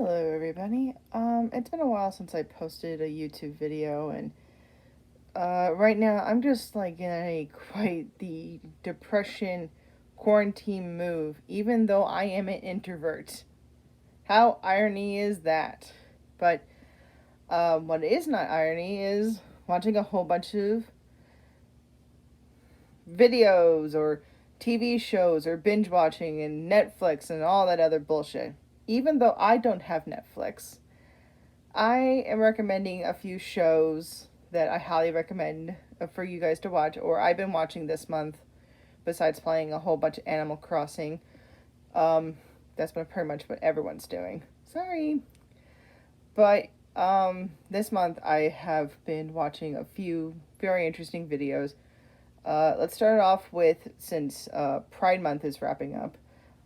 Hello everybody. It's been a while since I posted a YouTube video, and right now I'm just like in a quite the depression quarantine move, even though I am an introvert. How irony is that? But what is not irony is watching a whole bunch of videos or TV shows or binge watching and Netflix and all that other bullshit. Even though I don't have Netflix, I am recommending a few shows that I highly recommend for you guys to watch, or I've been watching this month, besides playing a whole bunch of Animal Crossing. That's been pretty much what everyone's doing. Sorry. But this month I have been watching a few very interesting videos. Let's start off with, since Pride Month is wrapping up,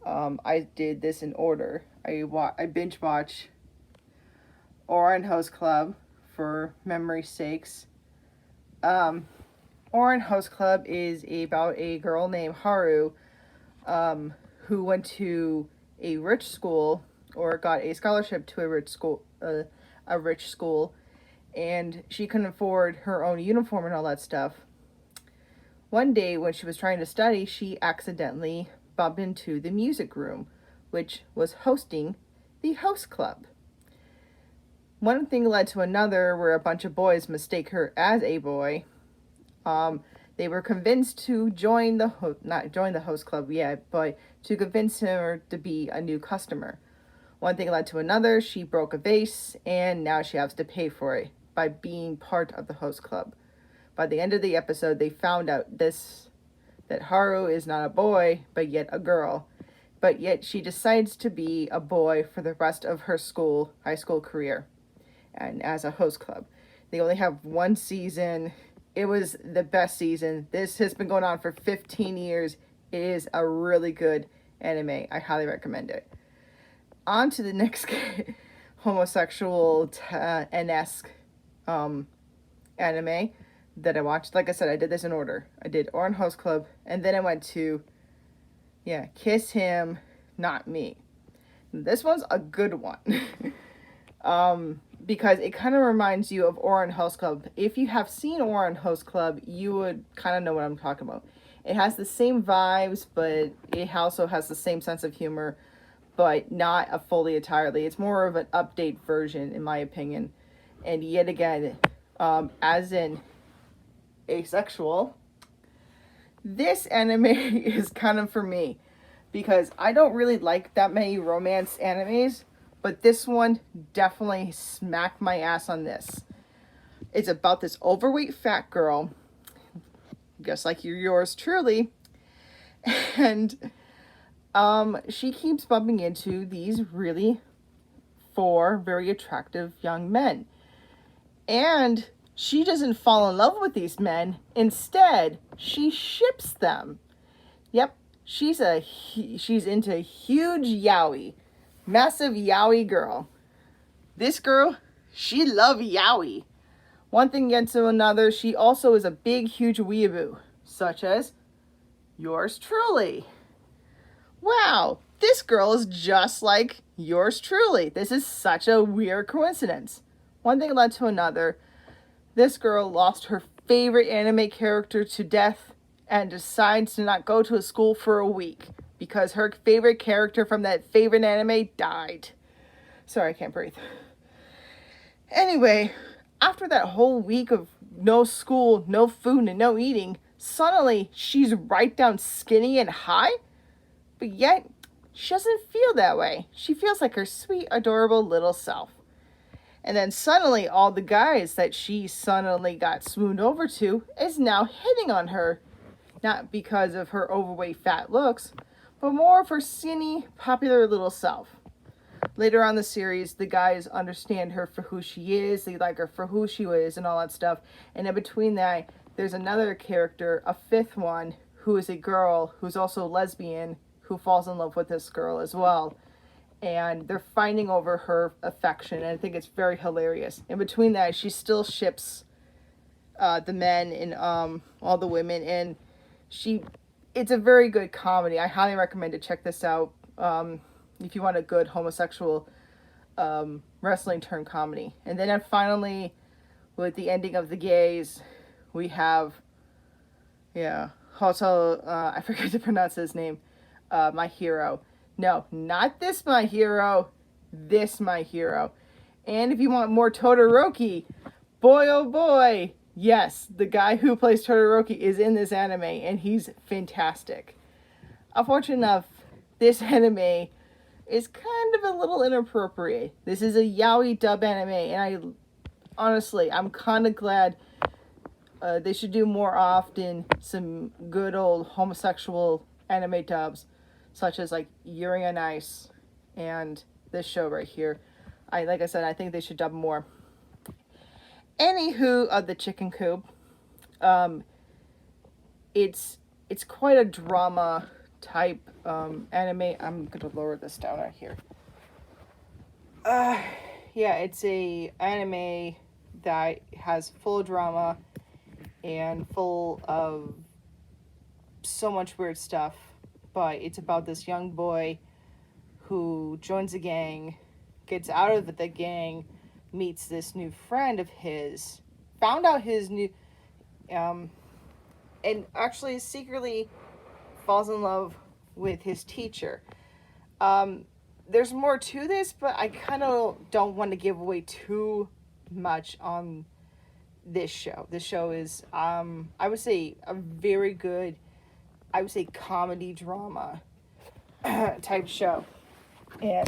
I did this in order. I binge watch Ouran Host Club for memory's sakes. Ouran Host Club is about a girl named Haru, who went to a rich school, or got a scholarship to a rich school, and she couldn't afford her own uniform and all that stuff. One day when she was trying to study, she accidentally bumped into the music room, which was hosting the host club. One thing led to another, where a bunch of boys mistake her as a boy. They were convinced to not join the host club yet, but to convince her to be a new customer. One thing led to another. She broke a vase, and now she has to pay for it by being part of the host club. By the end of the episode, they found out that Haru is not a boy, but yet a girl. But yet she decides to be a boy for the rest of her high school career, and as a host club. They only have one season. It was the best season. This has been going on for 15 years. It is a really good anime. I highly recommend it. On to the next homosexual esque anime that I watched. Like I said, I did this in order. I did Ouran Host Club, and then I went to Kiss Him, Not Me. This one's a good one. Because it kind of reminds you of Ouran Host Club. If you have seen Ouran Host Club, you would kind of know what I'm talking about. It has the same vibes, but it also has the same sense of humor, but not a fully entirely. It's more of an update version, in my opinion. And yet again, as in asexual, this anime is kind of for me, because I don't really like that many romance animes, but this one definitely smacked my ass on this. It's about this overweight fat girl, just like yours truly, and she keeps bumping into these four very attractive young men, and she doesn't fall in love with these men. Instead, she ships them. Yep, she's into huge yaoi. Massive yaoi girl. This girl, she loves yaoi. One thing gets to another, she also is a big, huge weeaboo, such as yours truly. Wow, this girl is just like yours truly. This is such a weird coincidence. One thing led to another. This girl lost her favorite anime character to death and decides to not go to a school for a week, because her favorite character from that favorite anime died. Sorry, I can't breathe. Anyway, after that whole week of no school, no food, and no eating, suddenly she's right down skinny and high. But yet, she doesn't feel that way. She feels like her sweet, adorable little self. And then suddenly, all the guys that she suddenly got swooned over to is now hitting on her. Not because of her overweight fat looks, but more of her skinny, popular little self. Later on in the series, the guys understand her for who she is, they like her for who she is, and all that stuff. And in between that, there's another character, a fifth one, who is a girl who's also lesbian, who falls in love with this girl as well. And they're fighting over her affection, and I think it's very hilarious. In between that, she still ships the men and all the women, and it's a very good comedy. I highly recommend to check this out if you want a good homosexual wrestling turned comedy. And then finally, with the ending of the gays, we have, also, I forget to pronounce his name, My Hero. No, not this My Hero, this My Hero. And if you want more Todoroki, boy oh boy, yes, the guy who plays Todoroki is in this anime, and he's fantastic. Unfortunately enough, this anime is kind of a little inappropriate. This is a yaoi dub anime, and I'm kind of glad they should do more often some good old homosexual anime dubs, such as like Yuri on Ice and this show right here. Like I said, I think they should dub more. Anywho, of the Chicken Coop, it's quite a drama type anime. I'm gonna lower this down right here. It's a anime that has full drama and full of so much weird stuff, but it's about this young boy who joins a gang, gets out of the gang, meets this new friend of his, found out his new, and actually secretly falls in love with his teacher. There's more to this, but I kind of don't want to give away too much on this show. This show is, I would say, a very good, comedy drama type show. And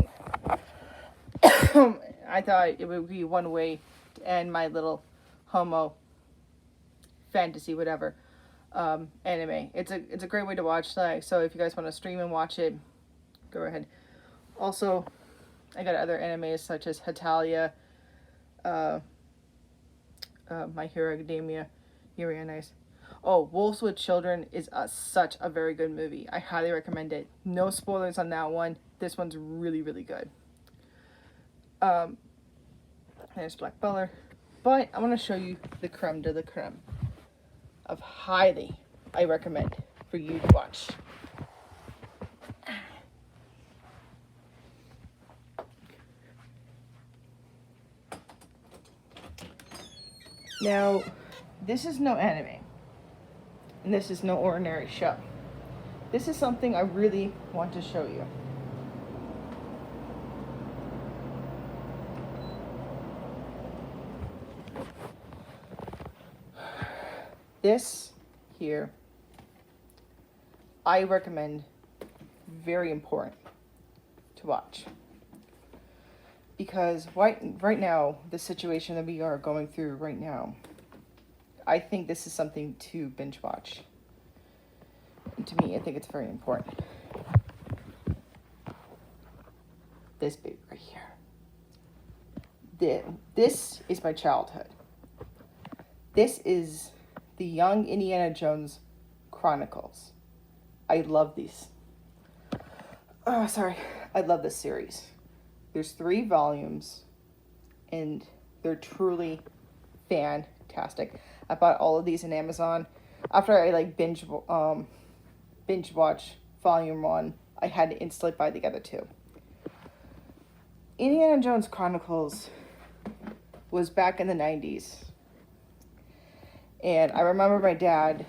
I thought it would be one way to end my little homo fantasy, whatever, anime. It's a great way to watch. So if you guys want to stream and watch it, go ahead. Also, I got other animes such as Hatalia, My Hero Academia, Yuri on Ice. Oh, Wolves with Children is such a very good movie. I highly recommend it. No spoilers on that one. This one's really, really good. There's Black Butler. But I want to show you the creme de la creme of highly I recommend for you to watch. Now, this is no anime, and this is no ordinary show. This is something I really want to show you. This here, I recommend, very important to watch. Because right now, the situation that we are going through right now, I think this is something to binge watch. And to me, I think it's very important. This baby right here. This is my childhood. This is the Young Indiana Jones Chronicles. I love these. I love this series. There's 3 volumes, and they're truly fantastic. I bought all of these in Amazon. After I binge watch volume 1, I had to instantly buy the other 2. Indiana Jones Chronicles was back in the 90s. And I remember my dad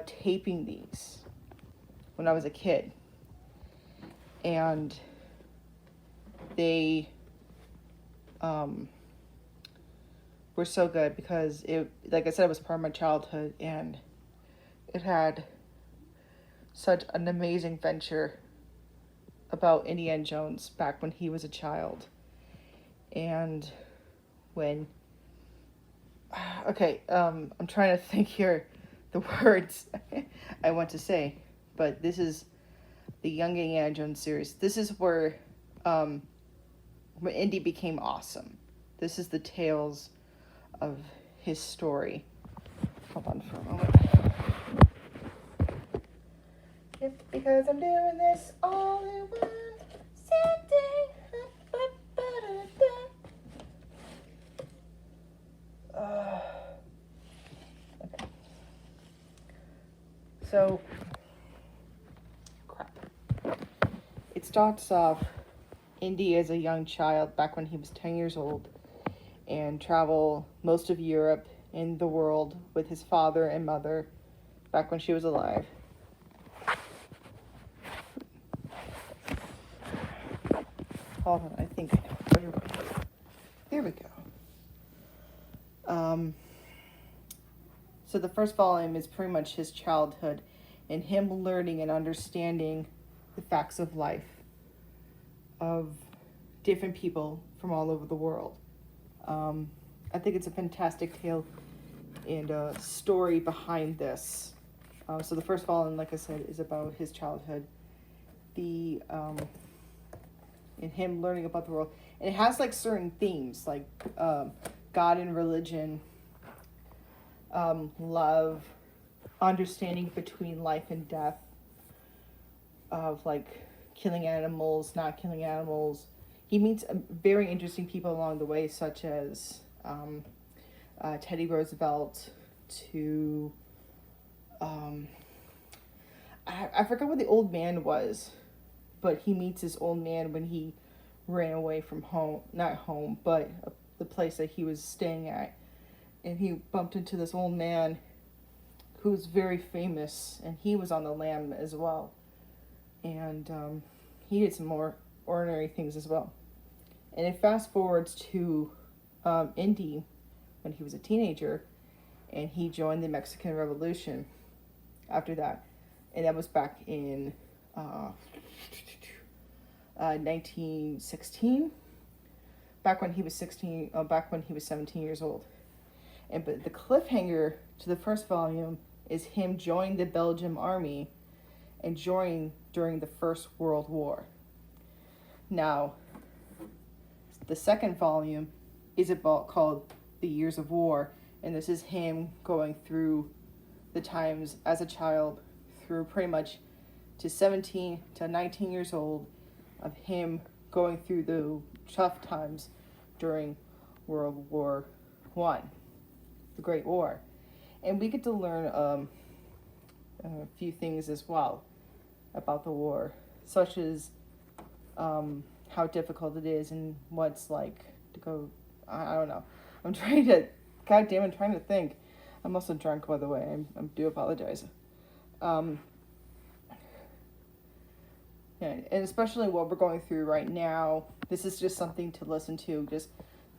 taping these when I was a kid. And they were so good because it, like I said, it was part of my childhood, and it had such an amazing venture about Indiana Jones back when he was a child. And when I'm trying to think here the words I want to say, but this is the Young Indiana Jones series. This is where when Indy became awesome. This is the tales of his story. Hold on for a moment. It's because I'm doing this all in one sitting. Okay. So, crap. It starts off Indy as a young child back when he was 10 years old and travel most of Europe and the world with his father and mother back when she was alive. Hold on, I think I know. There we go. So the first volume is pretty much his childhood and him learning and understanding the facts of life of different people from all over the world. I think it's a fantastic tale and a story behind this. So the first volume, like I said, is about his childhood, and him learning about the world. And it has like certain themes, like God and religion, love, understanding between life and death, of like killing animals, not killing animals. He meets very interesting people along the way, such as Teddy Roosevelt to I forgot what the old man was, but he meets this old man when he ran away from home, not home, but the place that he was staying at. And he bumped into this old man who was very famous, and he was on the lam as well. And he did some more ordinary things as well. And it fast forwards to Indy when he was a teenager, and he joined the Mexican Revolution after that. And that was back in 1916, back when he was 17 years old. But the cliffhanger to the first volume is him joining the Belgian army and joining during the First World War. Now, the second volume is called The Years of War, and this is him going through the times as a child through pretty much to 17 to 19 years old of him going through the tough times during World War I, the Great War. And we get to learn a few things as well about the war, such as how difficult it is and what's like to go. I don't know. I'm trying to think. I'm also drunk, by the way. I do apologize. Yeah, and especially what we're going through right now, this is just something to listen to, just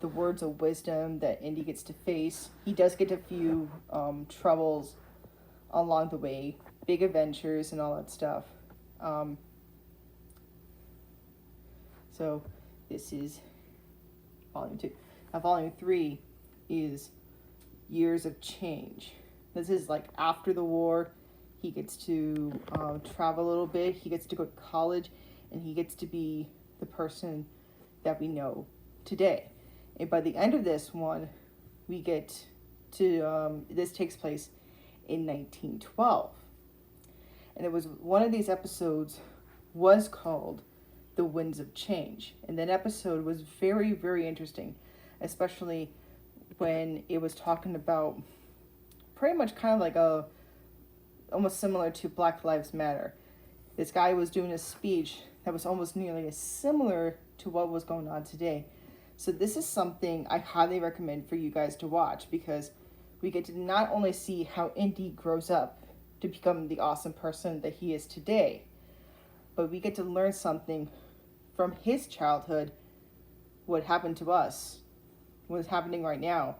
the words of wisdom that Indy gets to face. He does get a few troubles along the way, big adventures and all that stuff. So this is volume 2. Now volume 3 is Years of Change. This is like after the war. He gets to travel a little bit. He gets to go to college, and he gets to be the person that we know today. And by the end of this one, we get to, this takes place in 1912. And it was, one of these episodes was called The Winds of Change. And that episode was very, very interesting, especially when it was talking about pretty much kind of like almost similar to Black Lives Matter. This guy was doing a speech that was almost nearly as similar to what was going on today. So this is something I highly recommend for you guys to watch, because we get to not only see how Indy grows up to become the awesome person that he is today, but we get to learn something from his childhood, what happened to us, what's happening right now,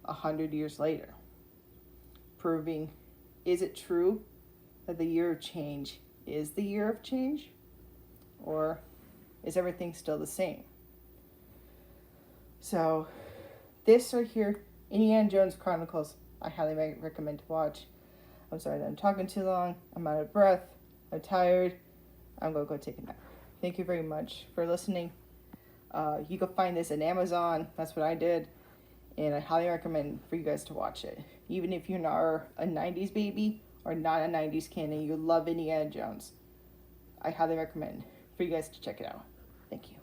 100 years later. Proving, is it true that the year of change is the year of change? Or is everything still the same? So, this right here, Indiana Jones Chronicles, I highly recommend to watch. I'm sorry that I'm talking too long. I'm out of breath. I'm tired. I'm going to go take a nap. Thank you very much for listening. You can find this on Amazon. That's what I did. And I highly recommend for you guys to watch it. Even if you're not a 90s baby or not a 90s kid and you love Indiana Jones, I highly recommend for you guys to check it out. Thank you.